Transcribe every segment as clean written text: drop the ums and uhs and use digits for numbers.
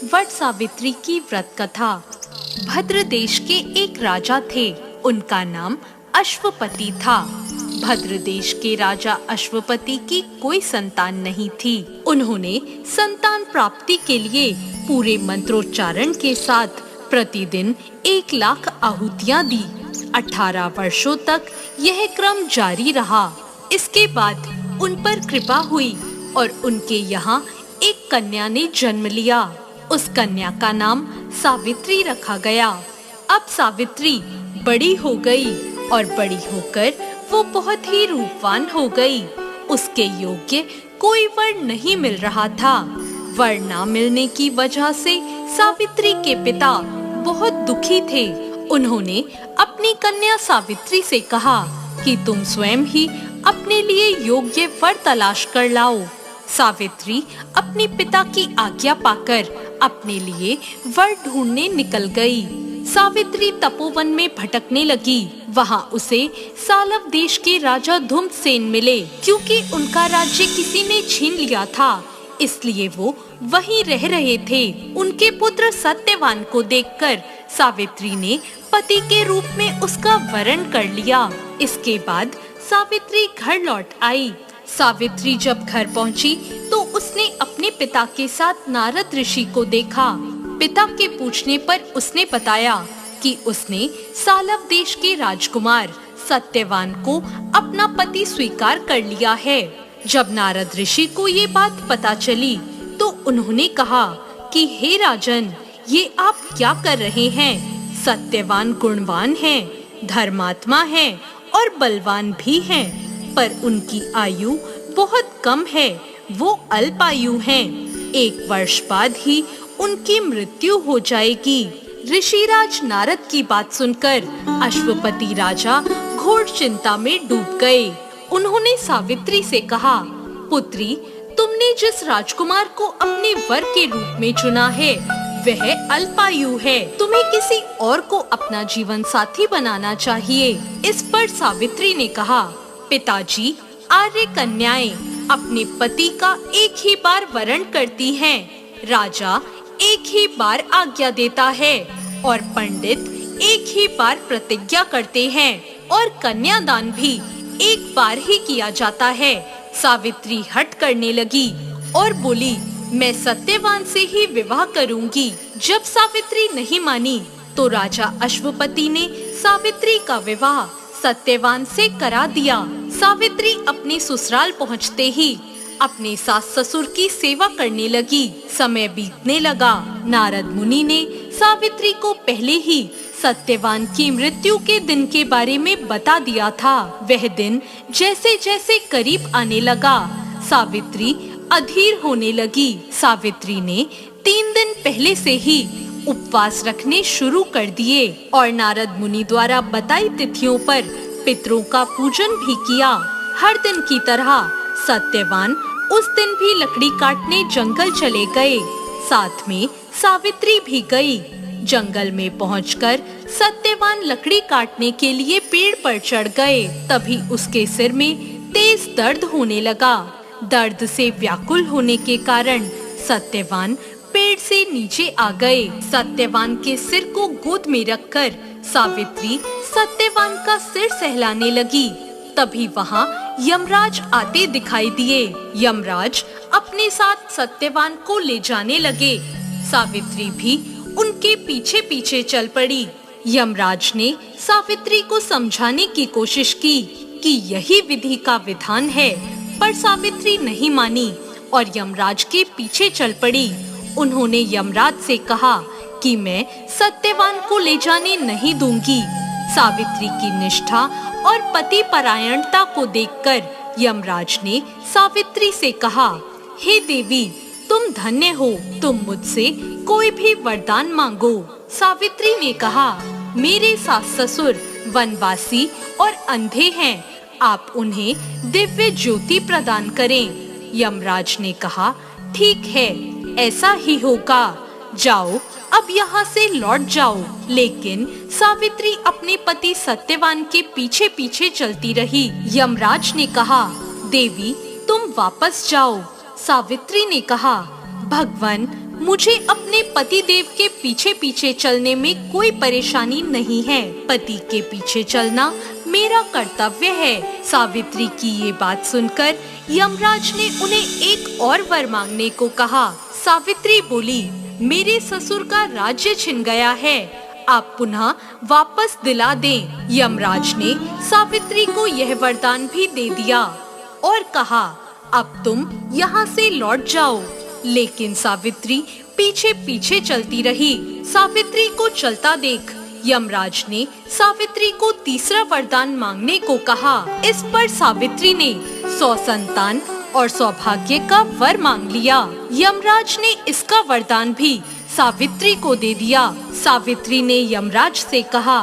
वट सावित्री की व्रत कथा। भद्र देश के एक राजा थे, उनका नाम अश्वपति था। भद्र देश के राजा अश्वपति की कोई संतान नहीं थी। उन्होंने संतान प्राप्ति के लिए पूरे मंत्रोच्चारण के साथ प्रतिदिन 1,00,000 आहुतियां दी। 18 वर्षों तक यह क्रम जारी रहा। इसके बाद उन पर कृपा हुई और उनके यहाँ एक कन्या ने जन्म लिया। उस कन्या का नाम सावित्री रखा गया। अब सावित्री बड़ी हो गई और बड़ी होकर वो बहुत ही रूपवान हो गई। उसके योग्य कोई वर नहीं मिल रहा था। वर ना मिलने की वजह से सावित्री के पिता बहुत दुखी थे। उन्होंने अपनी कन्या सावित्री से कहा कि तुम स्वयं ही अपने लिए योग्य वर तलाश कर लाओ। सावित्री अपने पिता की आज्ञा पाकर अपने लिए वर ढूंढने निकल गई। सावित्री तपोवन में भटकने लगी। वहाँ उसे सालव देश के राजा धुम्रसेन मिले। क्योंकि उनका राज्य किसी ने छीन लिया था, इसलिए वो वहीं रह रहे थे। उनके पुत्र सत्यवान को देखकर सावित्री ने पति के रूप में उसका वरण कर लिया। इसके बाद सावित्री घर लौट आई। सावित्री जब घर पहुंची तो उसने अपने पिता के साथ नारद ऋषि को देखा। पिता के पूछने पर उसने बताया कि उसने सालव देश के राजकुमार सत्यवान को अपना पति स्वीकार कर लिया है। जब नारद ऋषि को ये बात पता चली तो उन्होंने कहा कि हे राजन, ये आप क्या कर रहे हैं? सत्यवान गुणवान है, धर्मात्मा है और बलवान भी हैं, पर उनकी आयु बहुत कम है। वो अल्पायु हैं। 1 वर्ष बाद ही उनकी मृत्यु हो जाएगी। ऋषिराज नारद की बात सुनकर अश्वपति राजा घोर चिंता में डूब गए। उन्होंने सावित्री से कहा, पुत्री, तुमने जिस राजकुमार को अपने वर के रूप में चुना है वह अल्पायु है। तुम्हें किसी और को अपना जीवन साथी बनाना चाहिए। इस पर सावित्री ने कहा, पिताजी, आर्य कन्याएं अपने पति का एक ही बार वरण करती हैं। राजा एक ही बार आज्ञा देता है और पंडित एक ही बार प्रतिज्ञा करते हैं और कन्यादान भी एक बार ही किया जाता है। सावित्री हठ करने लगी और बोली, मैं सत्यवान से ही विवाह करूंगी। जब सावित्री नहीं मानी तो राजा अश्वपति ने सावित्री का विवाह सत्यवान से करा दिया। सावित्री अपने ससुराल पहुंचते ही अपने सास ससुर की सेवा करने लगी। समय बीतने लगा। नारद मुनि ने सावित्री को पहले ही सत्यवान की मृत्यु के दिन के बारे में बता दिया था। वह दिन जैसे जैसे करीब आने लगा, सावित्री अधीर होने लगी। सावित्री ने 3 दिन पहले से ही उपवास रखने शुरू कर दिए और नारद मुनि द्वारा बताई तिथियों पर पितरों का पूजन भी किया। हर दिन की तरह सत्यवान उस दिन भी लकड़ी काटने जंगल चले गए। साथ में सावित्री भी गई। जंगल में पहुंचकर सत्यवान लकड़ी काटने के लिए पेड़ पर चढ़ गए। तभी उसके सिर में तेज दर्द होने लगा। दर्द से व्याकुल होने के कारण सत्यवान पेड़ से नीचे आ गए। सत्यवान के सिर को गोद में रखकर सावित्री सत्यवान का सिर सहलाने लगी। तभी वहाँ यमराज आते दिखाई दिए। यमराज अपने साथ सत्यवान को ले जाने लगे। सावित्री भी उनके पीछे पीछे चल पड़ी। यमराज ने सावित्री को समझाने की कोशिश की कि यही विधि का विधान है, पर सावित्री नहीं मानी और यमराज के पीछे चल पड़ी। उन्होंने यमराज से कहा कि मैं सत्यवान को ले जाने नहीं दूंगी। सावित्री की निष्ठा और पति परायणता को देखकर यमराज ने सावित्री से कहा, हे देवी, तुम धन्य हो, तुम मुझसे कोई भी वरदान मांगो। सावित्री ने कहा, मेरे सास ससुर वनवासी और अंधे हैं, आप उन्हें दिव्य ज्योति प्रदान करें। यमराज ने कहा, ठीक है, ऐसा ही होगा। जाओ, अब यहाँ से लौट जाओ। लेकिन सावित्री अपने पति सत्यवान के पीछे पीछे चलती रही। यमराज ने कहा, देवी, तुम वापस जाओ। सावित्री ने कहा, भगवान, मुझे अपने पति देव के पीछे पीछे चलने में कोई परेशानी नहीं है। पति के पीछे चलना मेरा कर्तव्य है। सावित्री की ये बात सुनकर यमराज ने उन्हें एक और वर मांगने को कहा। सावित्री बोली, मेरे ससुर का राज्य छिन गया है, आप पुनः वापस दिला दें। यमराज ने सावित्री को यह वरदान भी दे दिया और कहा, अब तुम यहाँ से लौट जाओ। लेकिन सावित्री पीछे पीछे चलती रही। सावित्री को चलता देख यमराज ने सावित्री को तीसरा वरदान मांगने को कहा। इस पर सावित्री ने 100 संतान और सौभाग्य का वर मांग लिया। यमराज ने इसका वरदान भी सावित्री को दे दिया। सावित्री ने यमराज से कहा,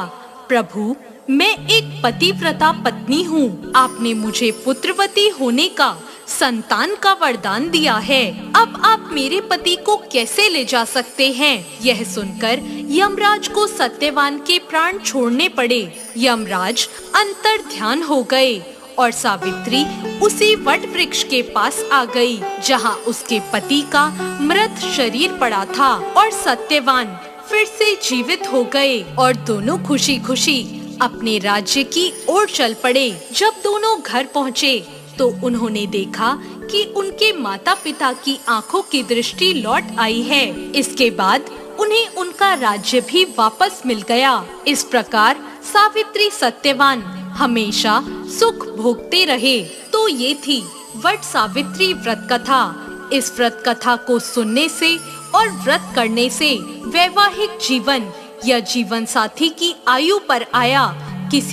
प्रभु, मैं एक पतिव्रता पत्नी हूँ। आपने मुझे पुत्रवती होने का, संतान का वरदान दिया है। अब आप मेरे पति को कैसे ले जा सकते हैं? यह सुनकर यमराज को सत्यवान के प्राण छोड़ने पड़े। यमराज अंतर ध्यान हो गए और सावित्री उसी वट वृक्ष के पास आ गई, जहाँ उसके पति का मृत शरीर पड़ा था और सत्यवान फिर से जीवित हो गए और दोनों खुशी खुशी अपने राज्य की ओर चल पड़े। जब दोनों घर पहुँचे तो उन्होंने देखा कि उनके माता पिता की आंखों की दृष्टि लौट आई है। इसके बाद उन्हें उनका राज्य भी वापस मिल गया। इस प्रकार सावित्री सत्यवान हमेशा सुख भोगते रहे। तो ये थी वट सावित्री व्रत कथा। इस व्रत कथा को सुनने से और व्रत करने से वैवाहिक जीवन या जीवन साथी की आयु पर आया किसी